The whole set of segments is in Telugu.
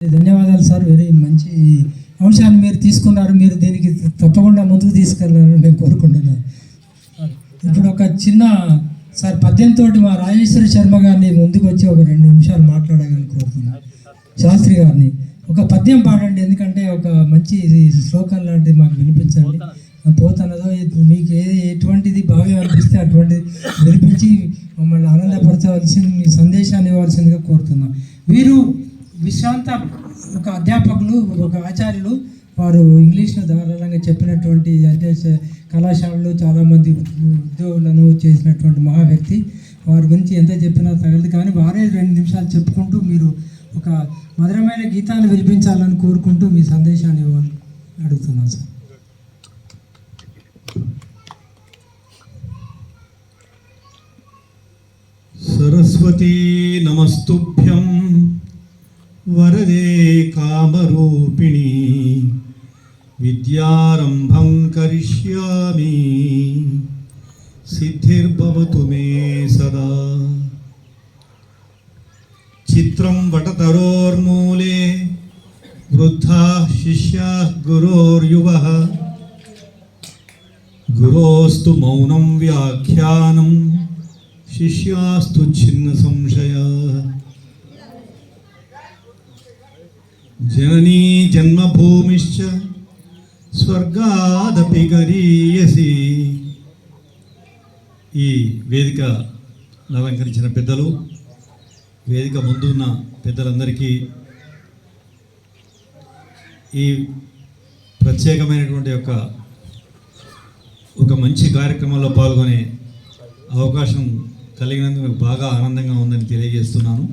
ధన్యవాదాలు సార్. వెరీ మంచి అంశాన్ని మీరు తీసుకున్నారు. మీరు దీనికి తప్పకుండా ముందుకు తీసుకెళ్ళాలని నేను కోరుకుంటున్నాను. ఇప్పుడు ఒక చిన్న సార్ పద్యంతో మా రాజేశ్వర శర్మ గారిని ముందుకు వచ్చి ఒక 2 నిమిషాలు మాట్లాడాలని కోరుతున్నాను. శాస్త్రి గారిని ఒక పద్యం పాడండి, ఎందుకంటే ఒక మంచి శ్లోకం లాంటిది మాకు వినిపించండి. పోతనదో మీకు ఎటువంటిది బాగా అనిపిస్తే అటువంటిది వినిపించి మమ్మల్ని ఆనందపరచవలసింది, మీ సందేశాన్ని ఇవ్వాల్సిందిగా కోరుతున్నాం. వీరు విశ్రాంత ఒక అధ్యాపకులు, ఒక ఆచార్యులు. వారు ఇంగ్లీష్ను ధారాళంగా చెప్పినటువంటి కళాశాలలో చాలామంది ఉద్యోగులను చేసినటువంటి మహా వ్యక్తి. వారి గురించి ఎంత చెప్పినా తగలదు, కానీ వారే 2 నిమిషాలు చెప్పుకుంటూ మీరు ఒక మధురమైన గీతాన్ని వినిపించాలని కోరుకుంటూ మీ సందేశాన్ని ఇవ్వాలని అడుగుతున్నాను సార్. సరస్వతీ నమస్తుభ్యం వరదే కామరూపిణి విద్యారంభం కరిష్యామి సిద్ధిర్భవతు మే సదా. చిత్రం వటతరోర్మూలే వృద్ధా శిష్యా గురోర్యువః గురోస్తు మౌనం వ్యాఖ్యానం శిష్యాస్తు చిన్న సంశయ. జననీ జన్మభూమిశ్చ స్వర్గాదపి గరీయసి. ఈ వేదిక అలంకరించిన పెద్దలు, వేదిక ముందున్న పెద్దలందరికీ ఈ ప్రత్యేకమైనటువంటి ఒక మంచి కార్యక్రమంలో పాల్గొనే అవకాశం కలిగినందుకు నాకు బాగా ఆనందంగా ఉందని తెలియజేస్తున్నాను.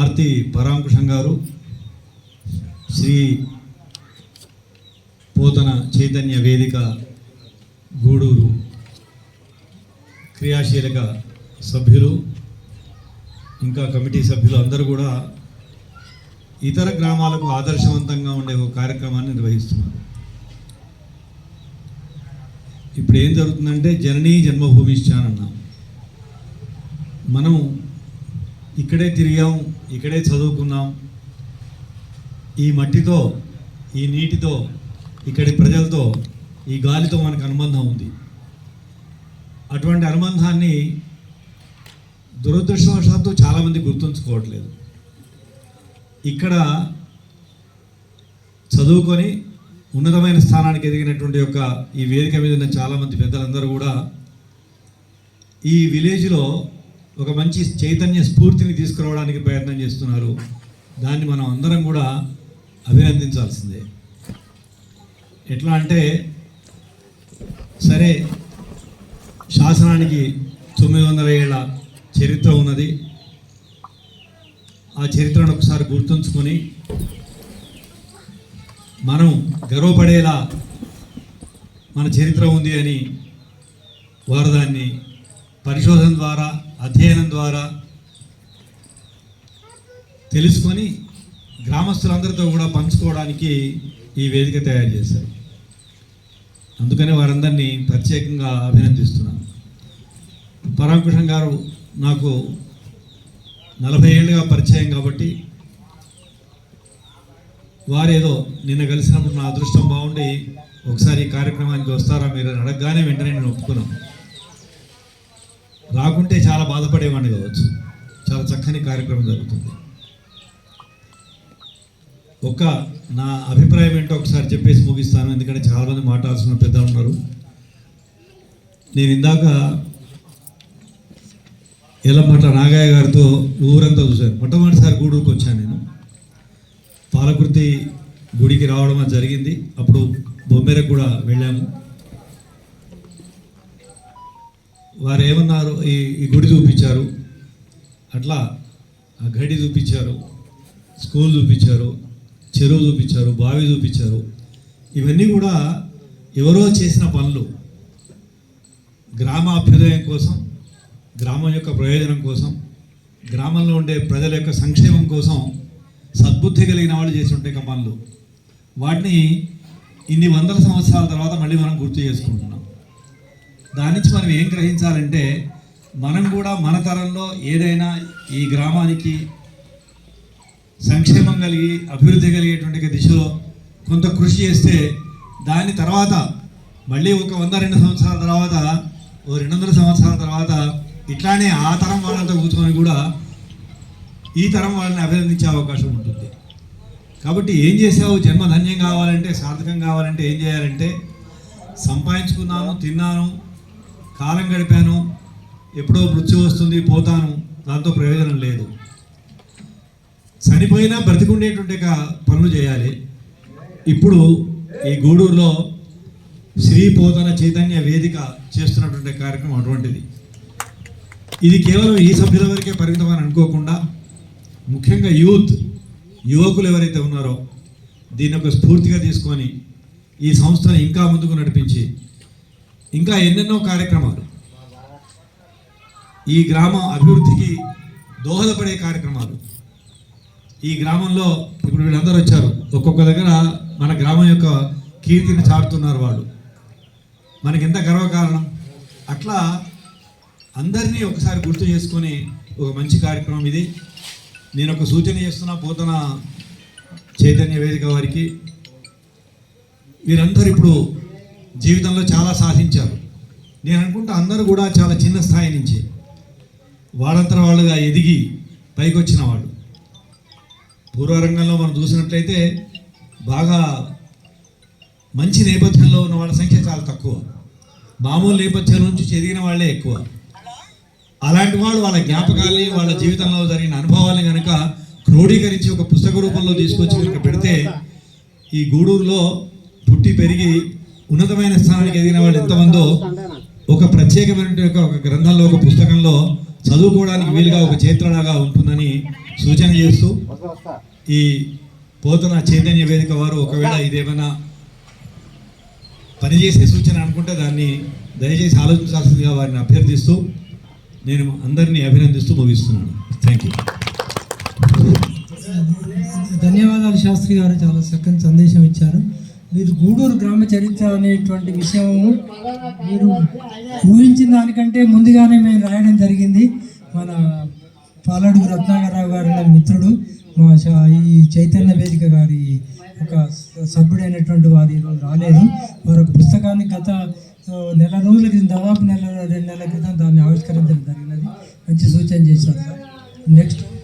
ఆర్తి పరాంకుశం గారు, శ్రీ పోతన చైతన్య వేదిక గూడూరు క్రియాశీలక సభ్యులు, ఇంకా కమిటీ సభ్యులు అందరూ కూడా ఇతర గ్రామాలకు ఆదర్శవంతంగా ఉండే ఒక కార్యక్రమాన్ని నిర్వహిస్తున్నారు. ఇప్పుడు ఏం జరుగుతుందంటే జననీ జన్మభూమిశ్చ అన్నాం. మనం ఇక్కడే తిరిగాం, ఇక్కడే చదువుకున్నాం. ఈ మట్టితో, ఈ నీటితో, ఇక్కడి ప్రజలతో, ఈ గాలితో మనకు అనుబంధం ఉంది. అటువంటి అనుబంధాన్ని దురదృష్టవశాత్తు చాలామంది గుర్తుంచుకోవట్లేదు. ఇక్కడ చదువుకొని ఉన్నతమైన స్థానానికి ఎదిగినటువంటి ఈ వేదిక మీద ఉన్న చాలామంది పెద్దలందరూ కూడా ఈ విలేజ్లో ఒక మంచి చైతన్య స్ఫూర్తిని తీసుకురావడానికి ప్రయత్నం చేస్తున్నారు. దాన్ని మనం అందరం కూడా అభినందించాల్సిందే. ఎట్లా అంటే, సరే శాసనానికి 900 ఏళ్ల చరిత్ర ఉన్నది. ఆ చరిత్రను ఒకసారి గుర్తుంచుకొని మనం గర్వపడేలా మన చరిత్ర ఉంది అని వారు దాన్ని పరిశోధన ద్వారా, అధ్యయనం ద్వారా తెలుసుకొని గ్రామస్తులందరితో కూడా పంచుకోవడానికి ఈ వేదిక తయారు చేశారు. అందుకనే వారందరినీ ప్రత్యేకంగా అభినందిస్తున్నాను. పరాంకుశం గారు నాకు 40 ఏళ్ళుగా పరిచయం కాబట్టి వారేదో నిన్న కలిసినప్పుడు నా అదృష్టం బాగుండి ఒకసారి ఈ కార్యక్రమానికి వస్తారా మీరు అని అడగగానే వెంటనే నేను ఒప్పుకున్నాను. రాకుంటే చాలా బాధపడేవాడిని కావచ్చు. చాలా చక్కని కార్యక్రమం జరుగుతుంది. నా అభిప్రాయం ఏంటో ఒకసారి చెప్పేసి ముగిస్తాను, ఎందుకంటే చాలామంది మాట్లాడాల్సిన పెద్దలు ఉన్నారు. నేను ఇందాక ఎల్లమట్ల నాగయ్య గారితో ఊరంతా చూశాను. మొట్టమొదటిసారి గూడూరుకు వచ్చాను నేను. పాలకుర్తి గుడికి రావడం జరిగింది. అప్పుడు బొమ్మెరకు కూడా వెళ్ళాము. వారు ఏమన్నారు, ఈ గుడి చూపించారు, అట్లా ఆ గడి చూపించారు, స్కూల్ చూపించారు, చెరువు చూపించారు, బావి చూపించారు. ఇవన్నీ కూడా ఎవరో చేసిన పనులు. గ్రామ అభ్యుదయం కోసం, గ్రామం యొక్క ప్రయోజనం కోసం, గ్రామంలో ఉండే ప్రజల యొక్క సంక్షేమం కోసం సద్బుద్ధి కలిగిన వాళ్ళు చేసి ఉంటే పనులు. వాటిని ఇన్ని వందల సంవత్సరాల తర్వాత మళ్ళీ మనం గుర్తు చేసుకుంటున్నాం. దాని నుంచి మనం ఏం గ్రహించాలంటే, మనం కూడా మన తరంలో ఏదైనా ఈ గ్రామానికి సంక్షేమం కలిగి అభివృద్ధి కలిగేటువంటి దిశలో కొంత కృషి చేస్తే దాని తర్వాత మళ్ళీ ఒక 100-200 సంవత్సరాల తర్వాత 200 సంవత్సరాల తర్వాత ఇట్లానే ఆ తరం వాళ్ళంతా కూర్చొని కూడా ఈ తరం వాళ్ళని అభినందించే అవకాశం ఉంటుంది. కాబట్టి ఏం చేసావు, జన్మధన్యం కావాలంటే, సార్థకం కావాలంటే ఏం చేయాలంటే, సంపాదించుకున్నాను, తిన్నాను, కాలం గడిపాను, ఎప్పుడో మృత్యు వస్తుంది, పోతాను, దాంతో ప్రయోజనం లేదు. చనిపోయినా బ్రతికుండేటువంటి పనులు చేయాలి. ఇప్పుడు ఈ గూడూరులో శ్రీ పోతన చైతన్య వేదిక చేస్తున్నటువంటి కార్యక్రమం అటువంటిది. ఇది కేవలం ఈ సభ్యుల వరకే పరిమితం అని అనుకోకుండా ముఖ్యంగా యువకులు ఎవరైతే ఉన్నారో దీన్ని ఒక స్ఫూర్తిగా తీసుకొని ఈ సంస్థను ఇంకా ముందుకు నడిపించి ఇంకా ఎన్నెన్నో కార్యక్రమాలు, ఈ గ్రామ అభివృద్ధికి దోహదపడే కార్యక్రమాలు, ఈ గ్రామంలో ఇప్పుడు వీళ్ళందరూ వచ్చారు, ఒక్కొక్క దగ్గర మన గ్రామం యొక్క కీర్తిని చాటుతున్నారు వాళ్ళు, మనకి ఎంత గర్వకారణం. అట్లా అందరినీ ఒకసారి గుర్తు చేసుకొని ఒక మంచి కార్యక్రమం ఇది. నేను ఒక సూచన చేస్తున్నా పోతన చైతన్య వేదిక వారికి, వీరందరూ ఇప్పుడు జీవితంలో చాలా సాధించారు. నేను అనుకుంటా అందరూ కూడా చాలా చిన్న స్థాయి నుంచి వాళ్ళంతర వాళ్ళుగా ఎదిగి పైకి వచ్చిన వాళ్ళు. పూర్వరంగంలో మనం చూసినట్లయితే బాగా మంచి నేపథ్యంలో ఉన్న వాళ్ళ సంఖ్య చాలా తక్కువ, మామూలు నేపథ్యం నుంచి ఎదిగిన వాళ్ళే ఎక్కువ. అలాంటి వాళ్ళు వాళ్ళ జ్ఞాపకాల్ని, వాళ్ళ జీవితంలో జరిగిన అనుభవాల్ని కనుక క్రోడీకరించి ఒక పుస్తక రూపంలో తీసుకొచ్చి కనుక పెడితే ఈ గూడూరులో పుట్టి పెరిగి ఉన్నతమైన స్థానానికి ఎదిగిన వాళ్ళు ఎంతమందో ఒక ప్రత్యేకమైనటువంటి ఒక గ్రంథంలో, ఒక పుస్తకంలో చదువుకోవడానికి వీలుగా ఒక చరిత్రలాగా ఉంటుందని సూచన చేస్తూ, ఈ పోతన చైతన్య వేదిక వారు ఒకవేళ ఇదేమైనా పనిచేసే సూచన అనుకుంటే దాన్ని దయచేసి ఆలోచించాల్సిందిగా వారిని అభ్యర్థిస్తూ నేను అందరినీ అభినందిస్తూ ముగిస్తున్నాను. Thank you. ధన్యవాదాలు శాస్త్రి గారు, చాలా చక్కని సందేశం ఇచ్చారు. మీరు గూడూరు గ్రామ చరిత్ర అనేటువంటి విషయము మీరు ఊహించిన దానికంటే ముందుగానే మేము రాయడం జరిగింది. మన పాలడుగు రత్నాకరరావు గారు నా మిత్రుడు, ఈ చైతన్య వేదిక గారి ఒక సభ్యుడైనటువంటి వారు ఈరోజు రాలేదు. వారు ఒక పుస్తకాన్ని గత నెల రోజుల క్రితం, దాదాపు 2 నెలల క్రితం దాన్ని ఆవిష్కరించడం జరిగినది. మంచి సూచన చేశారు సార్. నెక్స్ట్